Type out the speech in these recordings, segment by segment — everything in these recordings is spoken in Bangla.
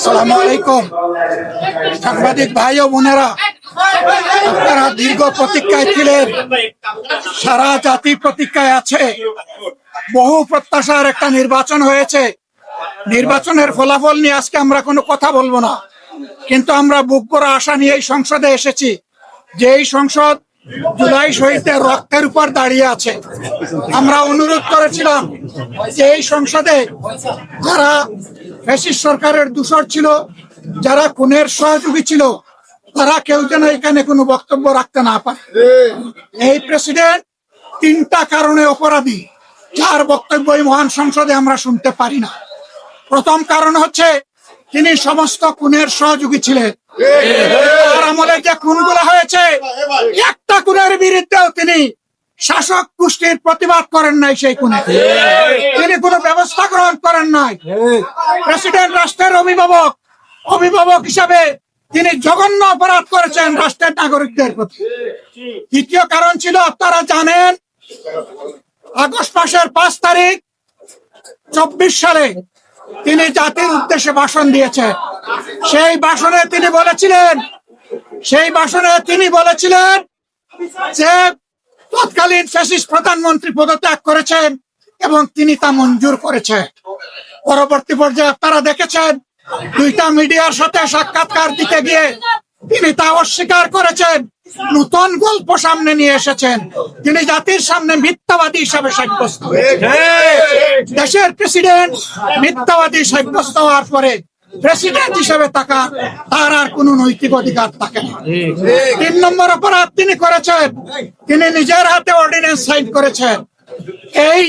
আসসালামু আলাইকুম। সাংবাদিক ভাই ও বোনেরা, আপনারা দীর্ঘ প্রতীক্ষায় ছিলেন, সারা জাতি প্রতীক্ষায় আছে। বহু প্রত্যাশার একটা নির্বাচন হয়েছে। নির্বাচনের ফলাফল নিয়ে আজকে আমরা কোনো কথা বলবো না, কিন্তু আমরা বুক ভরা আশা নিয়ে এই সংসদে এসেছি যে এই সংসদ জুলাই শহীদদের রক্তের উপর দাঁড়িয়ে আছে। আমরা অনুরোধ করেছিলাম যে এই সংসদে যারা ফ্যাসিস্ট সরকারের দূষর ছিল, যারা খুনের সহযোগী ছিল, তারা কেউ যেন এখানে কোনো বক্তব্য রাখতে না পারে। এই প্রেসিডেন্ট তিনটা কারণে অপরাধী, যার বক্তব্য এই মহান সংসদে আমরা শুনতে পারি না। প্রথম কারণ হচ্ছে তিনি সমস্ত খুনের সহযোগী ছিলেন। তার আমলে যে খুনগুলো হয়েছে, একটা খুনের বিরুদ্ধেও তিনি শাসক গোষ্ঠীর প্রতিবাদ করেন নাই। সেই খুনে তিনি কোনো ব্যবস্থা গ্রহণ করেন নাই। প্রেসিডেন্ট রাষ্ট্রের অভিভাবক হিসাবে তিনি জঘন্য অপরাধ করেছেন রাষ্ট্রের নাগরিকদের প্রতি। দ্বিতীয় কারণ ছিল, আপনারা জানেন, আগস্ট মাসের 5 তারিখ 24 সালে তিনি জাতির উদ্দেশ্যে ভাষণ দিয়েছেন। সেই ভাষণে তিনি বলেছিলেন যে তৎকালীন ফ্যাসিস্ট প্রধানমন্ত্রী পদত্যাগ করেছেন এবং তিনি তা মঞ্জুর করেছেন। পরবর্তী পর্যায়ে আপনারা দেখেছেন, দুইটা মিডিয়ার সাথে সাক্ষাৎকার দিতে গিয়ে তিনি তা অস্বীকার করেছেন। নতুন গল্প সামনে নিয়ে এসেছেন। তিনি জাতির সামনে মিথ্যাবাদী হিসাবে সাব্যস্ত হয়েছেন। দেশের প্রেসিডেন্ট মিথ্যাবাদী সাব্যস্ত হওয়ার পরে প্রেসিডেন্ট হিসেবে তার আর কোন নৈতিক অধিকার থাকে না। 3 নম্বর অপরাধ তিনি করেছেন, তিনি নিজের হাতে অর্ডিন্যান্স সাইন করেছেন। এই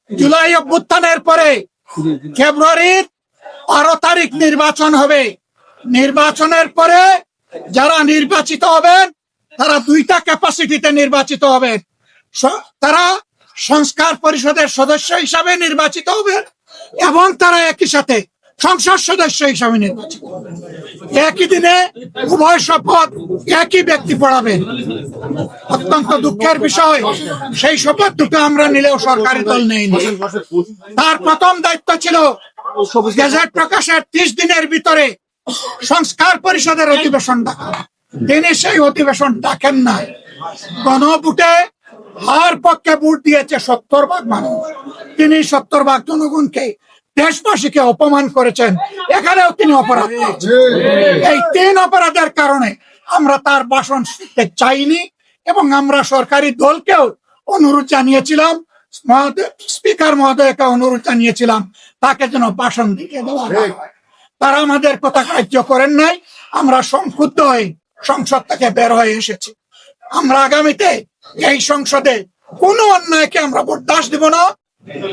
জুলাই অভ্যুত্থানের পরে ফেব্রুয়ারির 12 তারিখ নির্বাচন হবে। নির্বাচনের পরে যারা নির্বাচিত হবেন তারা 2টা ক্যাপাসিটিতে নির্বাচিত হবেন। তারা সংস্কার পরিষদের সদস্য হিসাবে নির্বাচিত হবেন এবং তারা একই সাথে সংসদ সদস্য হিসাবে নির্বাচিত হবেন। একই দিনে উভয় শপথ একই ব্যক্তি পড়াবেন। অত্যন্ত দুঃখের বিষয়, সেই শপথ দুটো আমরা নিলেও সরকারি দল নেয়নি। তার প্রথম দায়িত্ব ছিল গেজেট প্রকাশের 30 দিনের ভিতরে সংস্কার পরিষদের অধিবেশন ডাকা। তিনি সেই অধিবেশন ডাকেন নাই। গণভোটে হার পক্ষে ভোট দিয়েছে 70% মানুষ। তিনি 70% জনগণকে, দেশবাসীকে অপমান করেছেন। এখানেও তিনি অপরাধ করেছেন। এই 3 অপরাধের কারণে আমরা তার ভাষণ শুনতে চাইনি এবং আমরা সরকারি দলকেও অনুরোধ জানিয়েছিলাম, স্পিকার মহোদয়কে অনুরোধ জানিয়েছিলাম তাকে যেন ভাষণ দিতে দেওয়া হয়। তারা আমাদের কথা কার্য করেন নাই। আমরা সংক্ষুব্ধ হয়ে সংসদ থেকে বের হয়ে এসেছি। আমরা আগামীতে এই সংসদে কোনো অন্যায়কে আমরা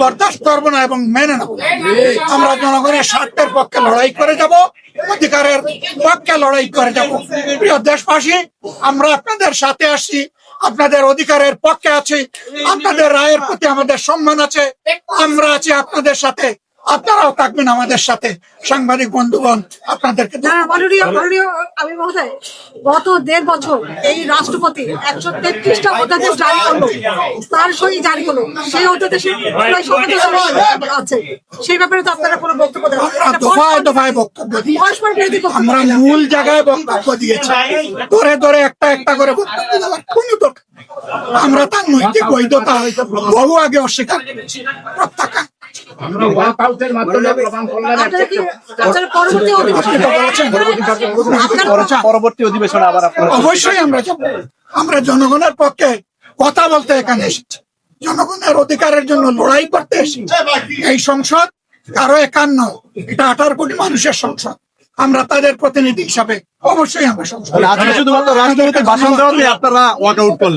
বরদাস্ত করবো না এবং মেনে নেব। আমরা জনগণের স্বার্থের পক্ষে লড়াই করে যাব, অধিকারের পক্ষে লড়াই করে যাব। প্রিয় দেশবাসী, আমরা আপনাদের সাথে আসছি, আপনাদের অধিকারের পক্ষে আছি, আপনাদের রায়ের প্রতি আমাদের সম্মান আছে। আমরা আছি আপনাদের সাথে, আপনারাও থাকবেন আমাদের সাথে। সাংবাদিক বন্ধুগণ, আপনাদেরকে আমি মহোদয়, গত 1.5 বছর এই রাষ্ট্রপতি 133টা অধ্যাদেশ জারি করলো, তার সই জারি হলো। সেই অধ্যাদেশে আছে, সেই ব্যাপারে তো আপনারা কোনো বক্তব্য দেন? দফায় বক্তব্য দিই, আমরা মূল জায়গায় বক্তব্য দিয়েছি। ধরে একটা করে বক্তব্য দেওয়ার কোনো দরকার নেই। আমরা তার নৈতিক বৈধতা বহু আগে অস্বীকার করেছি, প্রত্যাখ্যান। পরবর্তী অধিবেশনে আবার অবশ্যই আমরা যাব। আমরা জনগণের পক্ষে কথা বলতে এখানে এসেছি, জনগণের অধিকারের জন্য লড়াই করতে এসেছি। এই সংসদ কারো একার নয়, এটা 18 কোটি মানুষের সংসদ। আমরা তাদের প্রতিনিধি হিসাবে অবশ্যই আমরা সংসদ। শুধুমাত্র রাষ্ট্রপতি ভাষণ দেওয়াতে আপনারা ওয়াক আউট করলেন।